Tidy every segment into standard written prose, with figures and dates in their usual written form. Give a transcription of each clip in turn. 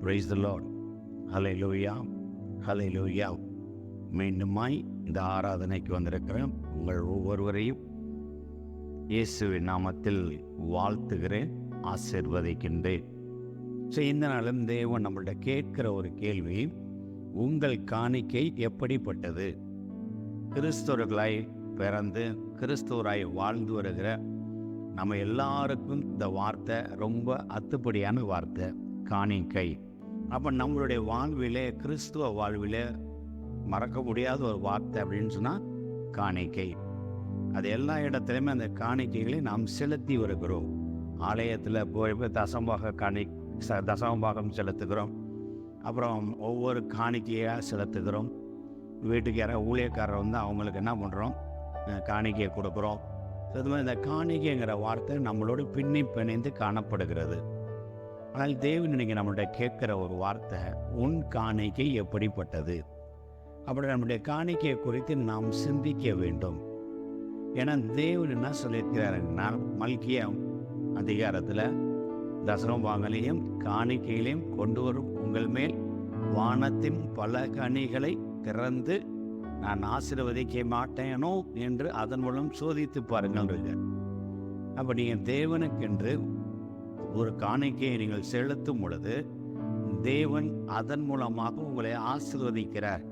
Praise the Lord. ஹல்லேலூயா, ஹல்லேலூயா. மீண்டுமாய் இந்த ஆராதனைக்கு வந்திருக்கிற உங்கள் ஒவ்வொருவரையும் இயேசுவின் நாமத்தில் வாழ்த்துகிறேன், ஆசீர்வதிக்கின்றேன். இந்த நாளும் தேவன் நம்மள்ட்ட கேட்கிற ஒரு கேள்வி, உங்கள் காணிக்கை எப்படிப்பட்டது? கிறிஸ்தவர்களாய் பிறந்து கிறிஸ்தவராய் வாழ்ந்து வருகிற நம்ம எல்லாருக்கும் இந்த வார்த்தை ரொம்ப அத்துப்படியான வார்த்தை, காணிக்கை. அப்போ நம்மளுடைய வாழ்விலே, கிறிஸ்துவ வாழ்விலே மறக்க முடியாத ஒரு வார்த்தை அப்படின்னு சொன்னால் காணிக்கை. அது எல்லா இடத்துலையுமே அந்த காணிக்கைகளை நாம் செலுத்தி வருகிறோம். ஆலயத்தில் போய் தசமபாகம் செலுத்துகிறோம். அப்புறம் ஒவ்வொரு காணிக்கையாக செலுத்துகிறோம். வீட்டுக்கு யாராவது ஊழியக்காரர் வந்து அவங்களுக்கு என்ன பண்ணுறோம், காணிக்கையை கொடுக்குறோம். அது மாதிரி இந்த காணிக்கைங்கிற வார்த்தை நம்மளோட பிணைந்து காணப்படுகிறது. ஆனால் தேவன் இன்னைக்கு நம்மள்ட்ட கேட்குற ஒரு வார்த்தை, உன் காணிக்கை எப்படிப்பட்டது? அப்படி நம்முடைய காணிக்கையை குறித்து நாம் சிந்திக்க வேண்டும். ஏன்னா தேவன் என்ன சொல்லியிருக்கிறாருன்னா, மல்கியா அதிகாரத்தில் தசமபாகங்களையும் காணிக்கைகளையும் கொண்டு வரும் உங்கள் மேல் வானத்தின் பல கனிகளை திறந்து நான் ஆசீர்வதிக்க மாட்டேனோ என்று அதன் மூலம் சோதித்து பாருங்கள். அப்போ நீங்கள் தேவனுக்கென்று ஒரு காணிக்கையை நீங்கள் செலுத்தும் பொழுது தேவன் அதன் மூலமாக உங்களை ஆசீர்வதிக்கிறார்.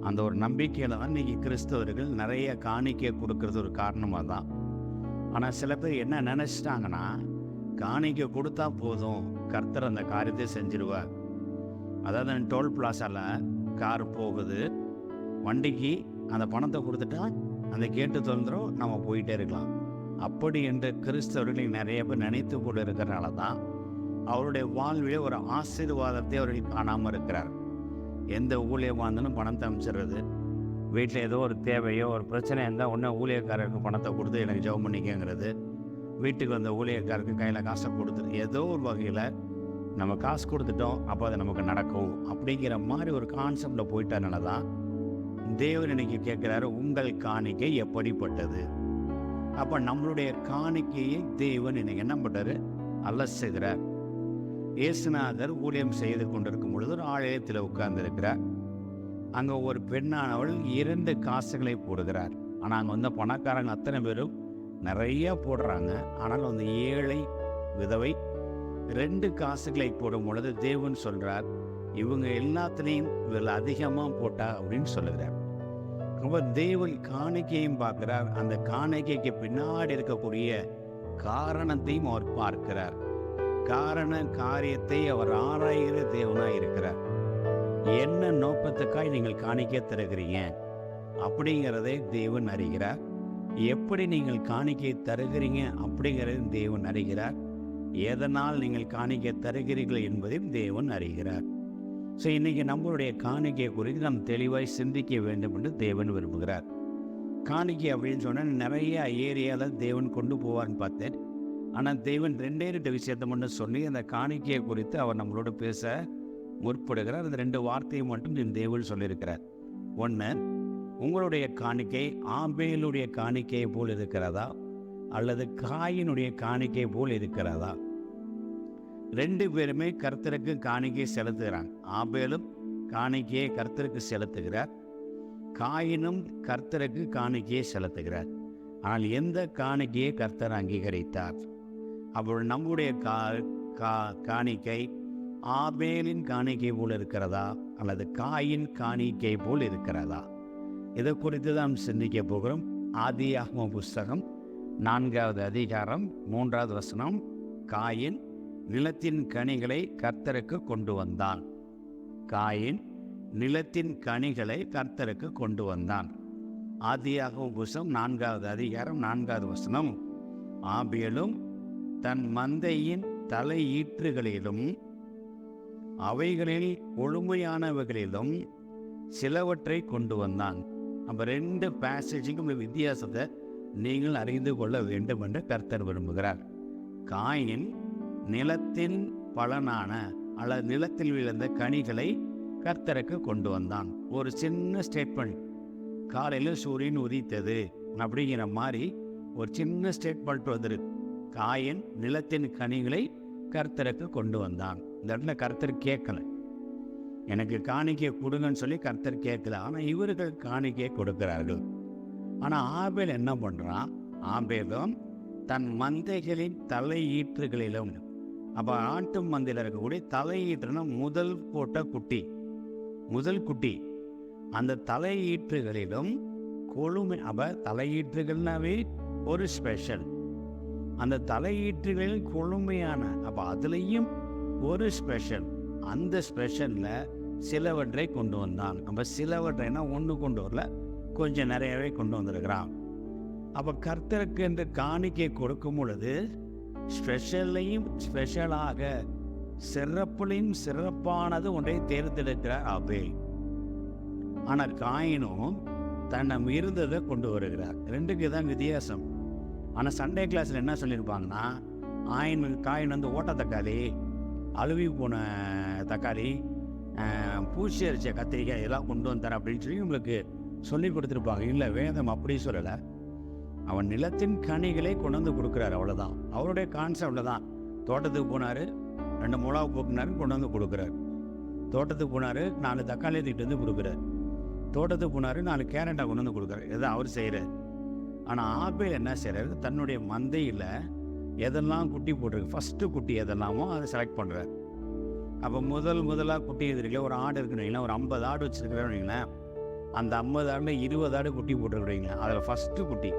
அந்த ஒரு நம்பிக்கையில் தான் இன்றைக்கி கிறிஸ்தவர்கள் நிறைய காணிக்கையை கொடுக்கறது ஒரு காரணமாக தான். ஆனால் சில பேர் என்ன நினச்சிட்டாங்கன்னா, காணிக்கை கொடுத்தா போதும், கர்த்தர் அந்த காரியத்தை செஞ்சிருவார். அதாவது டோல் பிளாசாவில் கார் போகுது, வண்டிக்கு அந்த பணத்தை கொடுத்துட்டா அந்த கேட்டு திறந்துடும், நம்ம போயிட்டே இருக்கலாம். அப்படி என்று கிறிஸ்தவர்களை நிறைய பேர் நினைத்து கொண்டு இருக்கிறனால தான் அவருடைய வாழ்விலே ஒரு ஆசீர்வாதத்தை அவர்கள் காணாமல் இருக்கிறார். எந்த ஊழியமாக இருந்தாலும் பணத்தை அமைச்சிடுறது, வீட்டில் ஏதோ ஒரு தேவையோ ஒரு பிரச்சனை இருந்தால் உடனே ஊழியக்காரருக்கு பணத்தை கொடுத்து எனக்கு ஜெபம் பண்ணிக்கங்கிறது, வீட்டுக்கு வந்த ஊழியக்காரருக்கு கையில் காசை கொடுத்துரு, ஏதோ ஒரு வகையில் நம்ம காசு கொடுத்துட்டோம் அப்போ அது நமக்கு நடக்கும் அப்படிங்கிற மாதிரி ஒரு கான்செப்டில் போயிட்டனால தான் தேவன் இன்னைக்கு கேட்குறாரு, உங்கள் காணிக்கை எப்படிப்பட்டது? அப்போ நம்மளுடைய காணிக்கையை தேவன் இன்னைக்கு என்ன பண்ணுறாரு, அலசுகிறார். இயேசுநாதர் ஊழியம் செய்து கொண்டிருக்கும் பொழுது ஒரு ஆலயத்தில் உட்கார்ந்து இருக்கிறார். அங்கே ஒரு பெண்ணானவள் 2 காசுகளை போடுகிறார். ஆனால் அங்கே வந்த பணக்காரங்க அத்தனை பேரும் நிறைய போடுறாங்க. ஆனால் அந்த ஏழை விதவை 2 காசுகளை போடும் பொழுது தேவன் சொல்கிறார், இவங்க எல்லாத்துலேயும் இதில் அதிகமாக போட்டா அப்படின்னு சொல்லுகிறார். ரொம்ப தேவன் காணிக்கையும் பார்க்கிறார், அந்த காணிக்கைக்கு பின்னாடி இருக்கக்கூடிய காரணத்தையும் அவர் பார்க்கிறார். காரியத்தை அவர் ஆராய்கிற தேவனாக இருக்கிறார். என்ன நோக்கத்துக்காய் நீங்கள் காணிக்கை தருகிறீங்க அப்படிங்கிறதை தேவன் அறிகிறார். எப்படி நீங்கள் காணிக்கை தருகிறீங்க அப்படிங்கிறதை தேவன் அறிகிறார். எதனால் நீங்கள் காணிக்கை தருகிறீர்கள் என்பதையும் தேவன் அறிகிறார். இன்னைக்கு நம்மளுடைய காணிக்கை குறித்து நாம் தெளிவாய் சிந்திக்க வேண்டும் என்று தேவன் விரும்புகிறார். காணிக்கை அப்படின்னு சொன்னால் நிறைய ஏரியாவில் தேவன் கொண்டு போவார்னு பார்த்தேன். ஆனால் தேவன் 2 விஷயத்தை மட்டும் சொல்லி அந்த காணிக்கையை குறித்து அவர் நம்மளோட பேச முற்படுகிறார். அந்த 2 வார்த்தையை மட்டும் தேவன் சொல்லியிருக்கிறார். ஒன்று, உங்களுடைய காணிக்கை ஆபேலுடைய காணிக்கையை போல் இருக்கிறதா அல்லது காயினுடைய காணிக்கை போல் இருக்கிறதா? 2 பேருமே கர்த்தருக்கு காணிக்கை செலுத்துகிறாங்க. ஆபேலும் காணிக்கையை கர்த்தருக்கு செலுத்துகிறார், காயினும் கர்த்தருக்கு காணிக்கையை செலுத்துகிறார். ஆனால் எந்த காணிக்கையை கர்த்தர் அங்கீகரித்தார்? அப்பொழுது நம்முடைய காணிக்கை ஆபேலின் காணிக்கை போல் இருக்கிறதா அல்லது காயின் காணிக்கை போல் இருக்கிறதா? இதை குறித்து தான் சிந்திக்க போகிறோம். ஆதியாகம புஸ்தகம் 4வது அதிகாரம் 3வது வசனம், காயின் நிலத்தின் கனிகளை கர்த்தருக்கு கொண்டு வந்தான். காயின் நிலத்தின் கனிகளை கர்த்தருக்கு கொண்டு வந்தான். ஆதியாகம புஸ்தகம் 4வது அதிகாரம் 4வது வசனம், ஆபேலும் தன் மந்தையின் தலையீற்றுகளிலும் அவைகளில் கொழுமையானவைகளிலும் சிலவற்றை கொண்டு வந்தான். நம்ம 2 பேசேஜுக்கும் வித்தியாசத்தை நீங்கள் அறிந்து கொள்ள வேண்டும் என்று கர்த்தர் விரும்புகிறார். காயின் நிலத்தின் பலனான அல்லது நிலத்தில் விழுந்த கனிகளை கர்த்தருக்கு கொண்டு வந்தான். ஒரு சின்ன ஸ்டேட்மெண்ட், காலையில் சூரியன் உதித்தது அப்படிங்கிற மாதிரி ஒரு சின்ன ஸ்டேட்மெண்ட் வந்துருக்கு. காயின் நிலத்தின் கனிகளை கர்த்தருக்கு கொண்டு வந்தான். இந்த இடத்துல கர்த்தர் கேட்கல, எனக்கு காணிக்கை கொடுங்கன்னு சொல்லி கர்த்தர் கேட்கல. ஆனால் இவர்கள் காணிக்கை கொடுக்கிறார்கள். ஆனால் ஆபேல் என்ன பண்ணுறான்? ஆபேலும் தன் மந்தைகளின் தலையீற்றுகளிலும், அப்போ ஆட்டு மந்தையில் இருக்கக்கூடிய தலையீற்றுனா முதல் போட்ட குட்டி, முதல் குட்டி, அந்த தலையீற்றுகளிலும் கொழுமை. அப்போ தலையீற்றுகள்னாவே ஒரு ஸ்பெஷல், அந்த தலையீற்றுகளில் கொழுமையான, அப்போ அதுலேயும் ஒரு ஸ்பெஷல், அந்த ஸ்பெஷலில் சிலவற்றை கொண்டு வந்தான். அப்போ சிலவற்றைனா ஒன்று கொண்டு வரல, கொஞ்சம் நிறையவே கொண்டு வந்திருக்கிறான். அப்போ கர்த்தருக்கு என்று காணிக்கை கொடுக்கும் பொழுது ஸ்பெஷலையும் ஸ்பெஷலாக, சிறப்புலையும் சிறப்பானது ஒன்றை தேர்ந்தெடுக்கிறார் ஆபேல். ஆனால் காயினும் தன்னம் இருந்ததை கொண்டு வருகிறார். ரெண்டுக்கு தான் வித்தியாசம். ஆனால் சண்டே கிளாஸில் என்ன சொல்லியிருப்பாங்கன்னா, காயின் வந்து ஓட்ட தக்காளி, அழுவி போன தக்காளி, பூச்சி அரிச்ச கத்திரிக்காய் இதெல்லாம் கொண்டு வந்தார் அப்படின்னு சொல்லி உங்களுக்கு சொல்லி கொடுத்துருப்பாங்க. இல்லை, வேதம் அப்படி சொல்லலை. அவன் நிலத்தின் கனிகளை கொண்டு வந்து கொடுக்குறாரு, அவ்வளோதான். அவருடைய கான்செப்டில் தான். தோட்டத்துக்கு போனார், 2 மிளகா போக்குனாரு, கொண்டு வந்து கொடுக்குறாரு. தோட்டத்துக்கு போனார், 4 தக்காளி தூக்கிட்டு வந்து கொடுக்குறாரு. தோட்டத்துக்கு போனார், 4 கேரட்டை கொண்டு வந்து கொடுக்குறாரு. இதான் அவர் செய்கிறார். ஆனால் ஆபேல் என்ன செய்கிறாரு? தன்னுடைய மந்தையில் எதெல்லாம் குட்டி போட்டிருக்கு, ஃபஸ்ட்டு குட்டி எதெல்லாமோ அதை செலக்ட் பண்ணுறாரு. அப்போ முதலாக குட்டி எதிரிக்கல, ஒரு ஆடு இருக்குன்னு, ஒரு 50 ஆடு வச்சுருக்கிறேன்னு, அந்த 50 ஆடில் 20 ஆடு குட்டி போட்டுருக்குறீங்க. அதில் ஃபஸ்ட்டு குட்டி,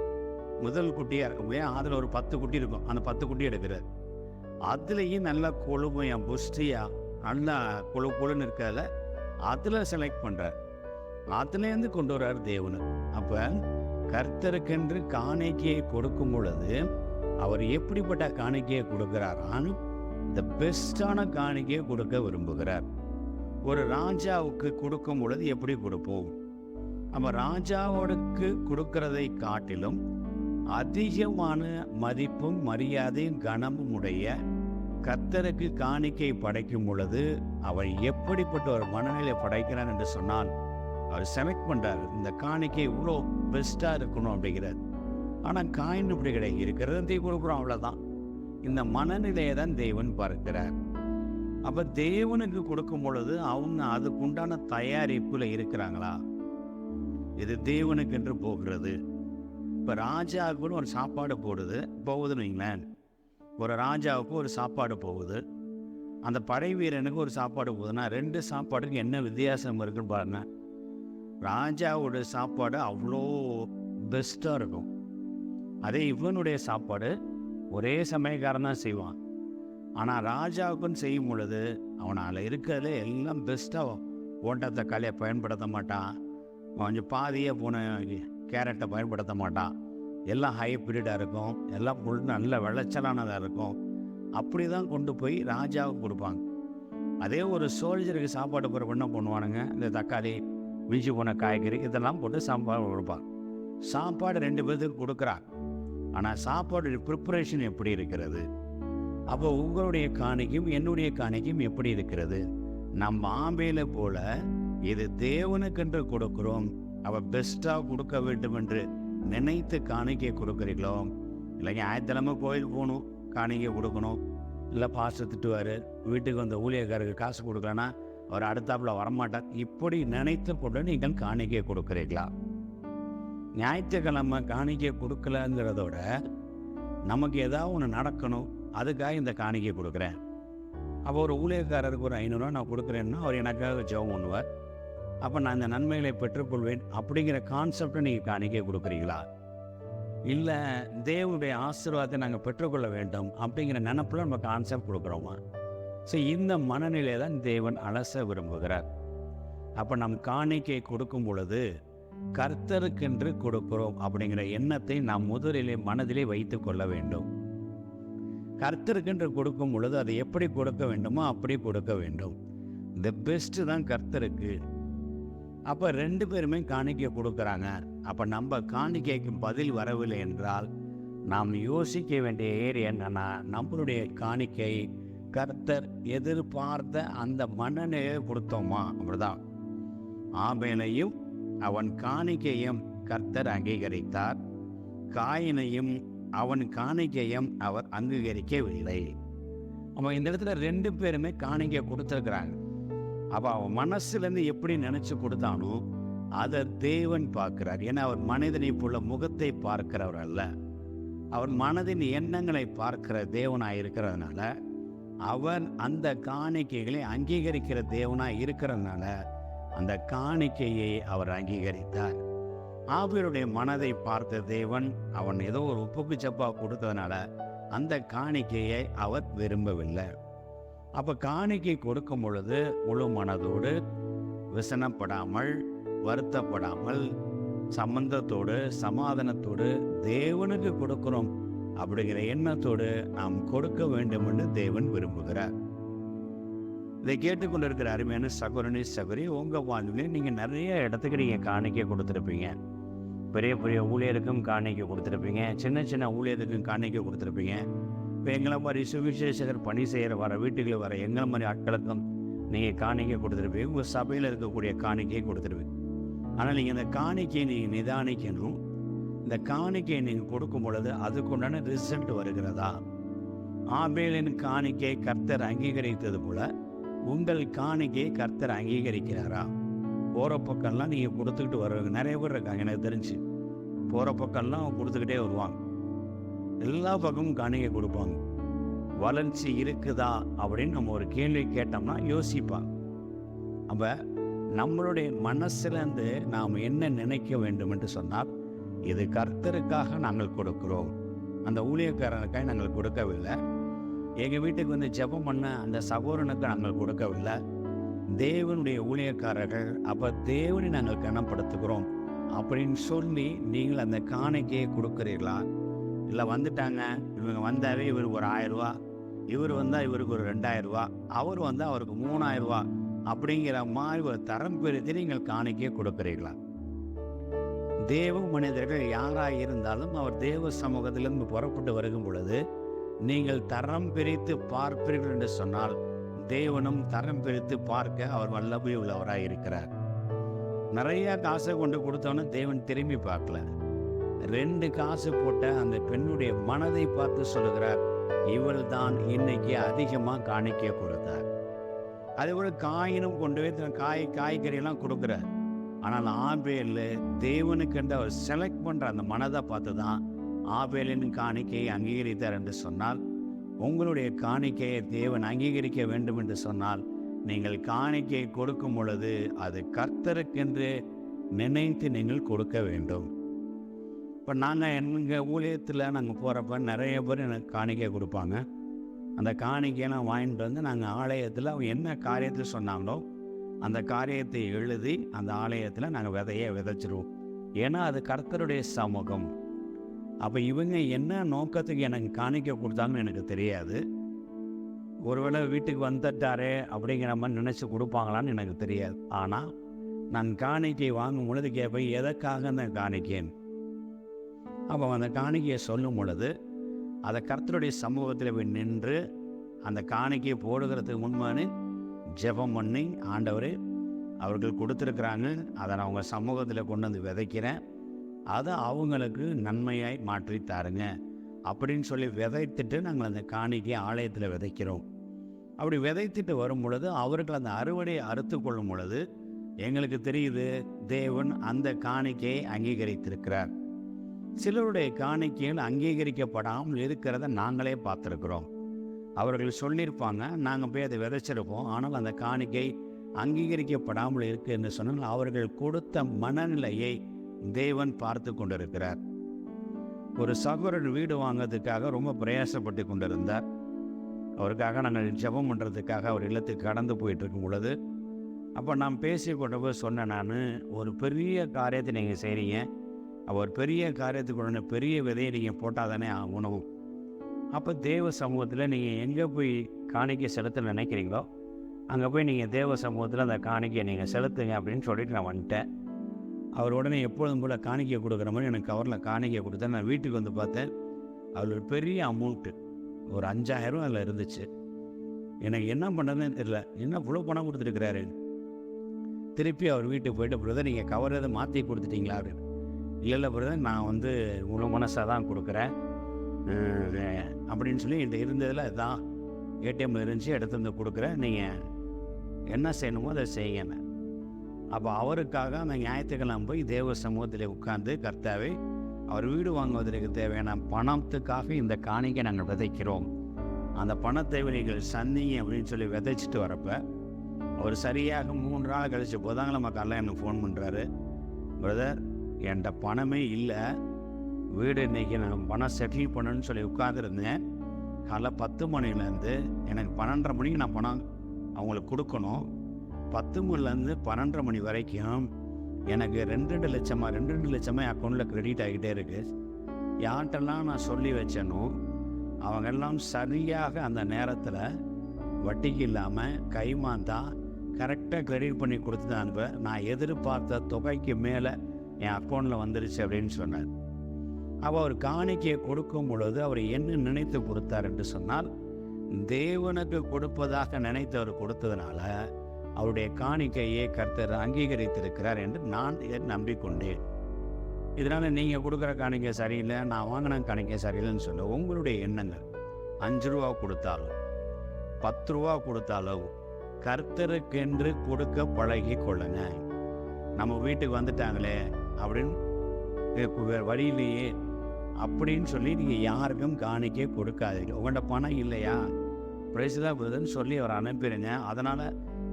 முதல் குட்டியாக இருக்கும் இல்லையா, அதில் ஒரு 10 குட்டி இருக்கும். அந்த 10 குட்டி எடுக்கிறார். அதுலேயும் நல்லா கொழுமையாக புஷ்டியாக நல்லா கொழுன்னு இருக்கிறதுல அதில் செலக்ட் பண்ணுறார். அதுலேருந்து கொண்டு வர்றார் தேவனு. அப்போ கர்த்தருக்கென்று காணிக்கையை கொடுக்கும் பொழுது அவர் எப்படிப்பட்ட காணிக்கையை கொடுக்கிறாரான்னு இந்த பெஸ்டான காணிக்கையை கொடுக்க விரும்புகிறார். ஒரு ராஜாவுக்கு கொடுக்கும் பொழுது எப்படி கொடுப்போம்? நம்ம ராஜாவோடுக்கு கொடுக்கிறதை காட்டிலும் அதிகமான மதிப்பும் மரியாதையும் கனமும் உடைய கர்த்தருக்கு காணிக்கை படைக்கும் பொழுது அவர் எப்படிப்பட்ட ஒரு மனநிலை படைக்கிறார் என்று சொன்னால், அவர் செலக்ட் பண்ணுறார், இந்த காணிக்கை இவ்வளோ பெஸ்ட்டாக இருக்கணும் அப்படிங்கிறார். ஆனால் காயின் இப்படி கிடையாது, இருக்கிறத கொடுக்குறோம், அவ்வளோதான். இந்த மனநிலையை தான் தேவன் பார்க்கிறார். அப்போ தேவனுக்கு கொடுக்கும் பொழுது அவங்க அதுக்குண்டான தயாரிப்பில் இருக்கிறாங்களா? இது தேவனுக்கு என்று போகிறது. இப்போ ராஜாவுக்குன்னு ஒரு சாப்பாடு போகுதுன்னு வைங்களேன். ஒரு ராஜாவுக்கு ஒரு சாப்பாடு போகுது, அந்த படை வீரனுக்கு ஒரு சாப்பாடு போகுதுன்னா 2 சாப்பாடுக்கு என்ன வித்தியாசம் இருக்குன்னு பாருங்க. ராஜாவோட சாப்பாடு அவ்வளோ பெஸ்ட்டாக இருக்கும். அதே இவனுடைய சாப்பாடு ஒரே சமயக்காரன் தான் செய்வான். ஆனால் ராஜாவுக்குன்னு செய்யும் பொழுது அவனால் இருக்கிறதுல எல்லாம் பெஸ்ட்டாக, ஓட்ட தக்காளியை பயன்படுத்த மாட்டான், கொஞ்சம் பாதியாக போன கேரட்டை பயன்படுத்த மாட்டான். எல்லாம் ஹைப்ரிடாக இருக்கும், எல்லாம் நல்ல விளைச்சலானதாக இருக்கும். அப்படி தான் கொண்டு போய் ராஜாவுக்கு கொடுப்பாங்க. அதே ஒரு சோல்ஜருக்கு சாப்பாடு போகிற என்ன பண்ணுவானுங்க, இந்த தக்காளி, மிஞ்சி போன காய்கறி இதெல்லாம் போட்டு சாப்பாடு கொடுப்பாங்க. சாப்பாடு 2 பேருக்கு கொடுக்குறாங்க. ஆனால் சாப்பாடு ப்ரிப்பரேஷன் எப்படி இருக்கிறது? அப்போ உங்களுடைய காணிக்கையும் என்னுடைய காணிக்கையும் எப்படி இருக்கிறது? நம்ம ஆம்பேல போல இது தேவனுக்கென்று கொடுக்குறோம், அவள் பெஸ்ட்டாக கொடுக்க வேண்டும் என்று நினைத்து காணிக்கை கொடுக்குறீங்களோ? இல்லைங்க ஞாயிற்றுக்கிழமை கோயில் போகணும், காணிக்கை கொடுக்கணும், இல்லை பாஸ்டர் திட்டுவார், வீட்டுக்கு வந்த ஊழியக்காரருக்கு காசு கொடுக்கலன்னா அவர் அடுத்தாப்பில் வரமாட்டார், இப்படி நினைத்து கொண்டு நீங்கள் காணிக்கை கொடுக்குறீங்களா? ஞாயிற்றுக்கிழமை காணிக்கை கொடுக்கலங்கிறதோட நமக்கு ஏதாவது ஒன்று நடக்கணும், அதுக்காக இந்த காணிக்கை கொடுக்குறேன். அப்போ ஒரு ஊழியக்காரருக்கு ஒரு 500 ரூபா நான் கொடுக்குறேன்னா அவர் எனக்காக ஜெபம் பண்ணுவார், அப்போ நான் இந்த நன்மைகளை பெற்றுக்கொள்வேன் அப்படிங்கிற கான்செப்டை நீங்கள் காணிக்கை கொடுக்குறீங்களா? இல்லை தேவனுடைய ஆசீர்வாதத்தை நாங்கள் பெற்றுக்கொள்ள வேண்டும் அப்படிங்கிற நினப்பில் நம்ம கான்செப்ட் கொடுக்குறோமா? ஸோ இந்த மனநிலையை தான் தேவன் அலச விரும்புகிறார். அப்போ நம் காணிக்கை கொடுக்கும் பொழுது கர்த்தருக்கென்று கொடுக்கிறோம் அப்படிங்கிற எண்ணத்தை நாம் முதலிலே மனதிலே வைத்து கொள்ள வேண்டும். கர்த்தருக்கென்று கொடுக்கும் பொழுது அதை எப்படி கொடுக்க வேண்டுமோ அப்படி கொடுக்க வேண்டும். தி பெஸ்ட்டு தான் கர்த்தருக்கு. அப்போ 2 பேருமே காணிக்கை கொடுக்குறாங்க. அப்போ நம்ம காணிக்கைக்கு பதில் வரவில்லை என்றால் நாம் யோசிக்க வேண்டிய ஏரியா என்னன்னா, நம்மளுடைய காணிக்கை கர்த்தர் எதிர்பார்த்த அந்த மனநிலையை கொடுத்தோமா? அப்படிதான் ஆபேலையும் அவன் காணிக்கையும் கர்த்தர் அங்கீகரித்தார், காயினையும் அவன் காணிக்கையும் அவர் அங்கீகரிக்கவில்லை. அவன் இந்த இடத்துல 2 பேருமே காணிக்கை கொடுத்துருக்குறாங்க. அப்போ அவன் மனசுலேருந்து எப்படி நினச்சி கொடுத்தானோ அதை தேவன் பார்க்கிறார். ஏன்னா அவர் மனிதனை போல முகத்தை பார்க்கிறவர் அல்ல, அவர் மனதின் எண்ணங்களை பார்க்கிற தேவனாய் இருக்கிறதுனால, அவர் அந்த காணிக்கைகளை அங்கீகரிக்கிற தேவனாய் இருக்கிறதுனால அந்த காணிக்கையை அவர் அங்கீகரித்தார். ஆபியருடைய மனதை பார்த்த தேவன் அவன் ஏதோ ஒரு உப்புக்கு சப்பா கொடுத்ததுனால அந்த காணிக்கையை அவர் விரும்பவில்லை. அப்போ காணிக்கை கொடுக்கும் பொழுது முழு மனதோடு, விசனப்படாமல், வருத்தப்படாமல், சம்பந்தத்தோடு, சமாதானத்தோடு தேவனுக்கு கொடுக்கிறோம் அப்படிங்கிற எண்ணத்தோடு நாம் கொடுக்க வேண்டும் என்று தேவன் விரும்புகிறார். இதை கேட்டுக்கொண்டிருக்கிற அருமையான சகோதரனே சகோதரி, உங்கள் வாழ்விலே நீங்கள் நிறைய இடத்துக்கு நீங்கள் காணிக்கை கொடுத்துருப்பீங்க. பெரிய பெரிய ஊழியருக்கும் காணிக்கை கொடுத்துருப்பீங்க, சின்ன சின்ன ஊழியருக்கும் காணிக்கை கொடுத்துருப்பீங்க. இப்போ எங்களை மாதிரி சுவிசேஷகர் பணி செய்கிற வர வீட்டுக்கு வர எங்களை மாதிரி ஆட்களுக்கும் நீங்கள் காணிக்கை கொடுத்துருப்பீங்க. உங்கள் சபையில் இருக்கக்கூடிய காணிக்கையை கொடுத்துருப்பீங்க. ஆனால் நீங்கள் இந்த காணிக்கையை நீங்கள் நிதானிக்கணும். இந்த காணிக்கையை நீங்கள் கொடுக்கும் பொழுது அதுக்குண்டான ரிசல்ட் வருகிறதா? ஆபேலின் காணிக்கை கர்த்தர் அங்கீகரித்தது போல உங்கள் காணிக்கையை கர்த்தர் அங்கீகரிக்கிறாரா? போகிற பக்கம்லாம் நீங்கள் கொடுத்துக்கிட்டு வருவாங்க. நிறைய பேர் இருக்காங்க எனக்கு தெரிஞ்சு. போகிற பக்கம்லாம் கொடுத்துக்கிட்டே வருவாங்க, எல்லா பக்கமும் காணிக்கை கொடுப்பாங்க. வளர்ச்சி இருக்குதா அப்படின்னு நம்ம ஒரு கேள்வி கேட்டோம்னா யோசிப்பாங்க. அப்போ நம்மளுடைய மனசுலேருந்து நாம் என்ன நினைக்க வேண்டும் என்று சொன்னால், இது கர்த்தருக்காக நாங்கள் கொடுக்கிறோம், அந்த ஊழியக்காரனுக்காக நாங்கள் கொடுக்கவில்லை, எங்கள் வீட்டுக்கு வந்து ஜெபம் பண்ண அந்த சகோதரனுக்கு நாங்கள் கொடுக்கவில்லை, தேவனுடைய ஊழியக்காரர்கள், அப்போ தேவனை நாங்கள் கனப்படுத்துகிறோம் அப்படின்னு சொல்லி நீங்கள் அந்த காணிக்கையை கொடுக்குறீர்களா? இல்லை வந்துட்டாங்க, இவங்க வந்தாவே இவருக்கு ஒரு 1000 ரூபா, இவர் வந்தால் இவருக்கு ஒரு 2000 ரூபா, அவர் வந்தால் அவருக்கு 3000 ரூபா அப்படிங்கிற மாதிரி ஒரு தரம் பிரித்து நீங்கள் காணிக்கையை கொடுக்குறீர்களா? தேவ மனிதர்கள் யாராக இருந்தாலும் அவர் தேவ சமூகத்திலிருந்து புறப்பட்டு வருகும் பொழுது நீங்கள் தரம் பிரித்து பார்ப்பீர்கள் என்று சொன்னால், தேவனும் தரம் பிரித்து பார்க்க அவர் வல்லமை உள்ளவராக இருக்கிறார். நிறைய காசை கொண்டு கொடுத்தோன்னு தேவன் திரும்பி பார்க்கல. 2 காசு போட்ட அந்த பெண்ணுடைய மனதை பார்த்து சொல்லுகிறார், இவள் தான் இன்னைக்கு அதிகமாக காணிக்கை கொடுத்தார். அதேபோல் காயினும் கொண்டு போய் காய்கறியெல்லாம் கொடுக்குறார். ஆனால் ஆபேல் தேவனுக்கென்று அவர் செலக்ட் பண்ணுற அந்த மனதை பார்த்து தான் ஆபேலின் காணிக்கையை அங்கீகரித்தார் என்று சொன்னால், உங்களுடைய காணிக்கையை தேவன் அங்கீகரிக்க வேண்டும் என்று சொன்னால், நீங்கள் காணிக்கையை கொடுக்கும் பொழுது அது கர்த்தருக்கென்று நினைத்து நீங்கள் கொடுக்க வேண்டும். இப்போ நாங்கள் எங்கள் ஊழியத்தில் நாங்கள் போகிறப்ப நிறைய பேர் எனக்கு காணிக்கை கொடுப்பாங்க. அந்த காணிக்கையெல்லாம் வாங்கிட்டு வந்து நாங்கள் ஆலயத்தில் அவங்க என்ன காரியத்தை சொன்னாங்களோ அந்த காரியத்தை எழுதி அந்த ஆலயத்தில் நாங்கள் விதையை விதைச்சிருவோம். ஏன்னா அது கர்த்தருடைய சமூகம். அப்போ இவங்க என்ன நோக்கத்துக்கு எனக்கு காணிக்கை கொடுத்தாங்கன்னு எனக்கு தெரியாது. ஒருவேளை வீட்டுக்கு வந்துட்டாரே அப்படிங்கிற மாதிரி நினச்சி கொடுப்பாங்களான்னு எனக்கு தெரியாது. ஆனால் நான் காணிக்கை வாங்கும் பொழுது கேட்பேன், எதற்காக அந்த காணிக்கைன்னு. அப்போ அந்த காணிக்கையை சொல்லும் பொழுது அதை கர்த்தருடைய சமூகத்தில் போய் நின்று அந்த காணிக்கையை போடுகிறதுக்கு முன்பானே ஜெபம் பண்ணி, ஆண்டவரே அவர்கள் கொடுத்துருக்குறாங்க, அதை நான் அவங்க சமூகத்தில் கொண்டு வந்து விதைக்கிறேன், அதை அவங்களுக்கு நன்மையாய் மாற்றி தாருங்க அப்படின்னு சொல்லி விதைத்துட்டு நாங்கள் அந்த காணிக்கையை ஆலயத்தில் விதைக்கிறோம். அப்படி விதைத்துட்டு வரும் பொழுது அவர்கள் அந்த அறுவடையை அறுத்து கொள்ளும் பொழுது எங்களுக்கு தெரியுது தேவன் அந்த காணிக்கையை அங்கீகரித்திருக்கிறார். சிலருடைய காணிக்கைகள் அங்கீகரிக்கப்படாமல் இருக்கிறத நாங்களே பார்த்துருக்குறோம். அவர்கள் சொல்லியிருப்பாங்க, நாங்கள் போய் அதை விதைச்சிருப்போம், ஆனால் அந்த காணிக்கை அங்கீகரிக்கப்படாமல் இருக்குது என்று சொன்னால் அவர்கள் கொடுத்த மனநிலையை தேவன் பார்த்து கொண்டிருக்கிறார். ஒரு சகோதரர் வீடு வாங்கிறதுக்காக ரொம்ப பிரயாசப்பட்டு கொண்டிருந்தார். அவருக்காக நாங்கள் ஜெபம் பண்ணுறதுக்காக அவர் இல்லத்துக்கு கடந்து போயிட்டு இருக்கும் பொழுது அப்போ நான் பேசி கொண்டு போய் சொன்னேன், நான் ஒரு பெரிய காரியத்தை நீங்கள் செய்கிறீங்க, ஒரு பெரிய காரியத்துக்கு உடனே பெரிய விதையை நீங்கள் போட்டால் தானே உணவும். அப்போ தேவ சமூகத்தில் நீங்கள் எங்கே போய் காணிக்கை செலுத்த நினைக்கிறீங்களோ அங்கே போய் நீங்கள் தேவ சமூகத்தில் அந்த காணிக்கையை நீங்கள் செலுத்துங்க அப்படின்னு சொல்லிட்டு நான் வந்துட்டேன். அவர் உடனே எப்பொழுதும் போல் காணிக்கை கொடுக்குற மாதிரி எனக்கு கவரில் காணிக்கை கொடுத்தேன். நான் வீட்டுக்கு வந்து பார்த்தேன், அதில் ஒரு பெரிய அமௌண்ட்டு ஒரு 5000 அதில் இருந்துச்சு. எனக்கு என்ன பண்ணுறதுன்னு தெரியல, என்ன இவ்வளோ பணம் கொடுத்துருக்குறாரு. திருப்பி அவர் வீட்டுக்கு போய்ட்டு, பிரதர் நீங்கள் கவர் எதை மாற்றி கொடுத்துட்டீங்களா அப்படின்னு. இல்லை பிரதர், நான் வந்து முழு மனசாக தான் கொடுக்குறேன் அப்படின்னு சொல்லி என்கிட்ட இருந்ததில் இதுதான், ஏடிஎம்மில் இருந்துச்சு, எடுத்து வந்து கொடுக்குறேன், நீங்கள் என்ன செய்யணுமோ அதை செய்யுங்க. அப்போ அவருக்காக அந்த ஞாயிற்றுக்கிழமை போய் தேவ சமூகத்தில் உட்கார்ந்து, கர்த்தாவே, அவர் வீடு வாங்குவதற்கு தேவையான பணத்துக்காக இந்த காணிக்கை நாங்கள் விதைக்கிறோம், அந்த பணத்தை நீங்கள் சந்திங்க அப்படின்னு சொல்லி விதைச்சிட்டு வரப்போ, அவர் சரியாக 3 நாள் கழிச்சு புதன்கிழமை காலையில் எனக்கு ஃபோன் பண்ணுறாரு. பிரதர், என்கிட்ட பணமே இல்லை, வீடு இன்றைக்கி நான் பணம் செட்டில் பண்ணணும்னு சொல்லி உட்காந்துருந்தேன். காலைல 10 மணிலேருந்து எனக்கு 12:30 மணிக்கு நான் பணம் அவங்களுக்கு கொடுக்கணும். 10 மணிலேருந்து 12:30 மணி வரைக்கும் எனக்கு 2 லட்சமாக என் அக்கௌண்ட்டில் க்ரெடிட் ஆகிட்டே இருக்குது. யார்கிட்டெல்லாம் நான் சொல்லி வச்சேனோ அவங்கெல்லாம் சரியாக அந்த நேரத்தில் வட்டிக்கு இல்லாமல் கைமாந்தா கரெக்டாக க்ரெடிட் பண்ணி கொடுத்து அனுப்ப, நான் எதிர்பார்த்த தொகைக்கு மேலே என் அக்கௌண்ட்டில் வந்துருச்சு அப்படின்னு சொன்னார். அப்போ அவர் காணிக்கையை கொடுக்கும் பொழுது அவர் என்ன நினைத்து கொடுத்தார் என்று சொன்னால், தேவனுக்கு கொடுப்பதாக நினைத்து அவர் கொடுத்ததுனால அவருடைய காணிக்கையை கர்த்தர் அங்கீகரித்திருக்கிறார் என்று நான் இதை நம்பிக்கொண்டேன். இதனால் நீங்கள் கொடுக்குற காணிக்கை சரியில்லை, நான் வாங்கின காணிக்கை சரியில்லைன்னு சொல்ல, உங்களுடைய எண்ணங்கள் 5 ரூபா கொடுத்தாலும் 10 ரூபா கொடுத்தாலும் கர்த்தருக்கென்று கொடுக்க பழகி கொள்ளுங்க. நம்ம வீட்டுக்கு வந்துட்டாங்களே அப்படின்னு வேறு வழியிலேயே அப்படின்னு சொல்லி நீங்கள் யாருக்கும் காணிக்கை கொடுக்காதீங்க. உங்கள்கிட்ட பணம் இல்லையா, பிரைஸ்தான் வருதுன்னு சொல்லி அவர் அனுப்பிடுங்க. அதனால்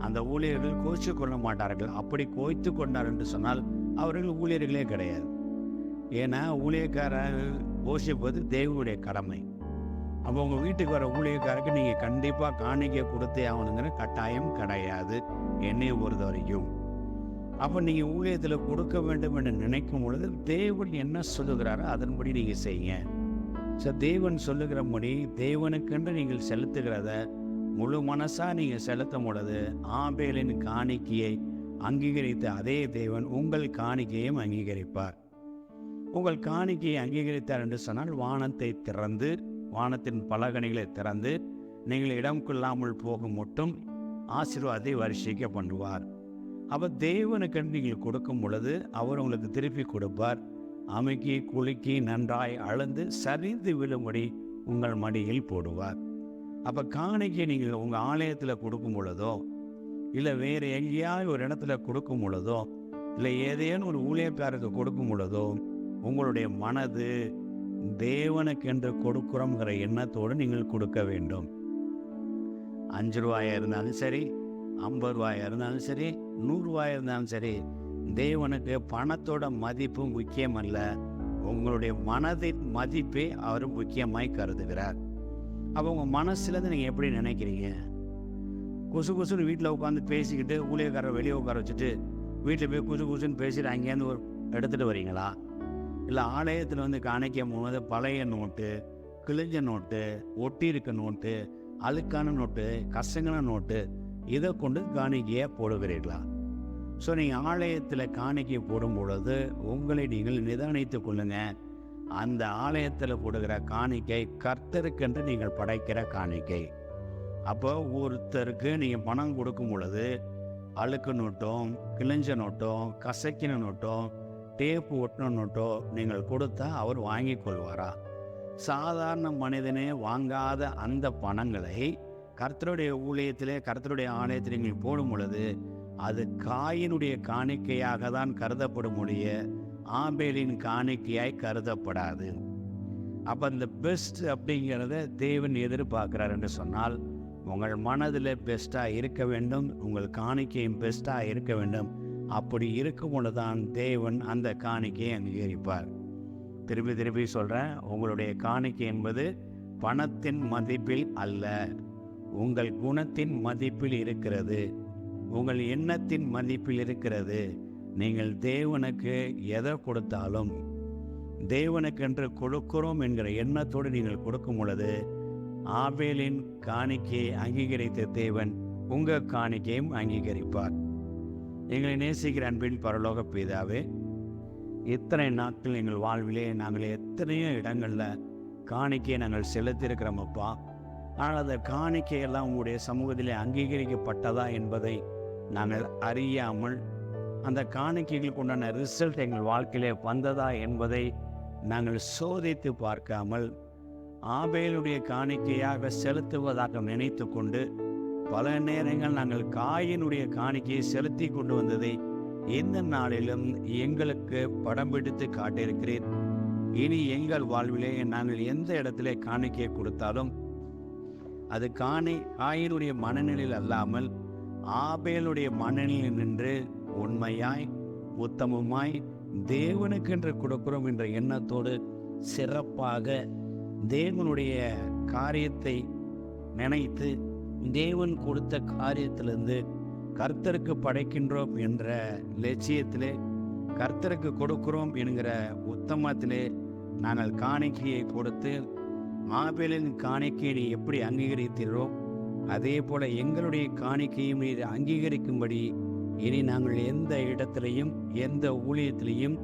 அந்த ஊழியர்கள் கோச்சு கொள்ள மாட்டார்கள். அப்படி கோய்த்து கொண்டார் என்று சொன்னால் அவர்கள் ஊழியர்களே கிடையாது. ஏன்னா ஊழியக்காரர் போஷிப்பது தேவனுடைய கடமை. அப்போ உங்கள் வீட்டுக்கு வர ஊழியக்காரருக்கு நீங்கள் கண்டிப்பாக காணிக்கை கொடுத்தே ஆகணுங்கிற கட்டாயம் கிடையாது என்னை பொறுத்த வரைக்கும். அப்போ நீங்கள் ஊழியத்தில் கொடுக்க வேண்டும் என்று நினைக்கும் பொழுது தேவன் என்ன சொல்லுகிறாரோ அதன்படி நீங்கள் செய்யுங்க. ஸோ தேவன் சொல்லுகிறபடி தேவனுக்கென்று நீங்கள் செலுத்துகிறத முழு மனசாக நீங்கள் செலுத்தும் பொழுது ஆபேலின் காணிக்கையை அங்கீகரித்த அதே தேவன் உங்கள் காணிக்கையும் அங்கீகரிப்பார். உங்கள் காணிக்கையை அங்கீகரித்தார் என்று சொன்னால் வானத்தை திறந்து, வானத்தின் பலகணிகளை திறந்து நீங்கள் இடம் கொள்ளாமல் போகும் மட்டும் ஆசீர்வாதத்தை வருஷிக்க பண்ணுவார். அப்போ தேவனுக்கென்று நீங்கள் கொடுக்கும் பொழுது அவர் உங்களுக்கு திருப்பி கொடுப்பார். அமைக்கி குலுக்கி நன்றாய் அளந்து சரிந்து விழும்படி உங்கள் மடியில் போடுவார். அப்போ காணிக்கை நீங்கள் உங்கள் ஆலயத்தில் கொடுக்கும் பொழுதோ, இல்லை வேறு எங்கேயாவது ஒரு இடத்துல கொடுக்கும் பொழுதோ, இல்லை ஏதேனும் ஒரு ஊழியக்காரருக்கு கொடுக்கும் பொழுதோ, உங்களுடைய மனது தேவனுக்கென்று கொடுக்குறோங்கிற எண்ணத்தோடு நீங்கள் கொடுக்க வேண்டும். 5 ரூபாயாக இருந்தாலும் சரி, 50 ரூபாயாக இருந்தாலும் சரி, 100 ரூபாயாக இருந்தாலும் சரி, தேவனுக்கு பணத்தோட மதிப்பு முக்கியமல்ல, உங்களுடைய மனதின் மதிப்பை அவர் முக்கியமாய் கருதுகிறார். அப்போ உங்கள் மனசுலேருந்து நீங்கள் எப்படி நினைக்கிறீங்க? குசு குசுன்னு வீட்டில் உட்காந்து பேசிக்கிட்டு ஊழியக்காரரை வெளியே உட்கார வச்சுட்டு வீட்டில் போய் குசு குசுன்னு பேசிட்டு அங்கேருந்து ஒரு எடுத்துகிட்டு வரீங்களா? இல்லை ஆலயத்தில் வந்து காணிக்கும் போது பழைய நோட்டு, கிழிஞ்ச நோட்டு, ஒட்டி இருக்க நோட்டு, அழுக்கான நோட்டு, கசங்கின நோட்டு, இதை கொண்டு காணிக்கையை போடுகிறீர்களா? ஸோ நீங்கள் ஆலயத்தில் காணிக்கை போடும் பொழுது உங்களை நீங்கள் நிதானித்து கொள்ளுங்க. அந்த ஆலயத்தில் போடுகிற காணிக்கை கர்த்தருக்கென்று நீங்கள் படைக்கிற காணிக்கை. அப்போ ஒருத்தருக்கு நீங்கள் பணம் கொடுக்கும் பொழுது அழுக்கு நோட்டும், கிழிஞ்ச நோட்டும், கசக்கின நோட்டும், டேப்பு ஒட்டின நோட்டோ நீங்கள் கொடுத்தா அவர் வாங்கி கொள்வாரா? சாதாரண மனிதனே வாங்காத அந்த பணங்களை கர்த்தருடைய ஊழியத்திலே, கர்த்தருடைய ஆலயத்தில் நீங்கள் போடும் பொழுது அது காயினுடைய காணிக்கையாக தான் கருதப்படும் முடிய ஆபேலின் காணிக்கையாய் கருதப்படாது. அப்போ இந்த பெஸ்ட் அப்படிங்கிறத தேவன் எதிர்பார்க்கிறார் என்று சொன்னால் உங்கள் மனதில் பெஸ்ட்டாக இருக்க வேண்டும், உங்கள் காணிக்கையும் பெஸ்ட்டாக இருக்க வேண்டும். அப்படி இருக்கும் பொழுது தான் தேவன் அந்த காணிக்கையை அங்கீகரிப்பார். திருப்பி திருப்பி சொல்கிறேன், உங்களுடைய காணிக்கை என்பது பணத்தின் மதிப்பில் அல்ல, உங்கள் குணத்தின் மதிப்பில் இருக்கிறது, உங்கள் எண்ணத்தின் மதிப்பில் இருக்கிறது. நீங்கள் தேவனுக்கு எதை கொடுத்தாலும் தேவனுக்கென்று கொடுக்கிறோம் என்கிற எண்ணத்தோடு நீங்கள் கொடுக்கும் பொழுது ஆபேலின் காணிக்கையை அங்கீகரித்த தேவன் உங்கள் காணிக்கையும் அங்கீகரிப்பார். எங்களை நேசிக்கிற அன்பின் பரலோக பிதாவே, இத்தனை நாட்கள் எங்கள் வாழ்விலே நாங்கள் எத்தனையோ இடங்களில் காணிக்கையை நாங்கள் செலுத்தியிருக்கிறோமப்பா. ஆனால் அந்த காணிக்கையெல்லாம் உங்களுடைய சமூகத்திலே அங்கீகரிக்கப்பட்டதா என்பதை நாங்கள் அறியாமல், அந்த காணிக்கைகளுக்கு உண்டான ரிசல்ட் எங்கள் வாழ்க்கையிலே வந்ததா என்பதை நாங்கள் சோதித்து பார்க்காமல் ஆபேலுடைய காணிக்கையாக செலுத்துவதாக நினைத்து கொண்டு பல நேரங்கள் நாங்கள் காயினுடைய காணிக்கையை செலுத்தி கொண்டு வந்ததை இந்த நாளிலும் எங்களுக்கு படம் பிடித்து காட்டியிருக்கிறீர். இனி எங்கள் வாழ்விலே நாங்கள் எந்த இடத்திலே காணிக்கை கொடுத்தாலும் அது காயினுடைய மனநிலையில் அல்லாமல் ஆபேலுடைய மனநிலையில் நின்று உண்மையாய் உத்தமமாய் தேவனுக்கென்று கொடுக்கிறோம் என்ற எண்ணத்தோடு சிறப்பாக தேவனுடைய காரியத்தை நினைத்து தேவன் கொடுத்த காரியத்திலிருந்து கர்த்தருக்கு படைக்கின்றோம் என்ற லட்சியத்திலே கர்த்தருக்கு கொடுக்கிறோம் என்கிற உத்தமத்திலே நாங்கள் காணிக்கையை கொடுத்து ஆபேலின் காணிக்கையை நீ எப்படி அங்கீகரித்தீரோ அதே போல எங்களுடைய காணிக்கையும் நீர் அங்கீகரிக்கும்படி இனி நாங்கள் எந்த இடத்திலையும் எந்த ஊழியத்திலையும்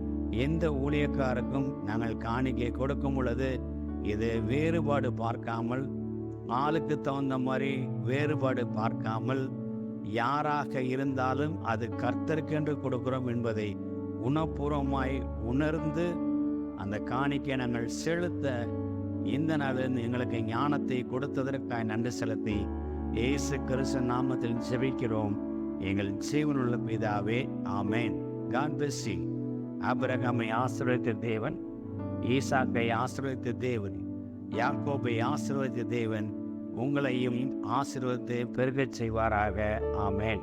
எந்த ஊழியக்காருக்கும் நாங்கள் காணிக்கை கொடுக்கும் பொழுது இது வேறுபாடு பார்க்காமல் ஆளுக்கு தகுந்த மாதிரி வேறுபாடு பார்க்காமல் யாராக இருந்தாலும் அது கர்த்தருக்கென்று கொடுக்கிறோம் என்பதை உணப்பூர்வமாய் உணர்ந்து அந்த காணிக்கை நாங்கள் செலுத்த இந்த நாளில் எங்களுக்கு ஞானத்தை கொடுத்ததற்காக நன்றி செலுத்தி இயேசு கிறிஸ்து நாமத்தில் ஜெபிக்கிறோம் எங்கள் ஜீவனுள்ள பிதாவே, ஆமேன். God bless you. ஆபிரகாமை ஆசீர்வதித்த தேவன், ஈசாக்கை ஆசீர்வதித்த தேவன், யாக்கோபை ஆசீர்வதித்த தேவன் உங்களையும் ஆசீர்வதித்து பெருகச் செய்வாராக. ஆமேன்.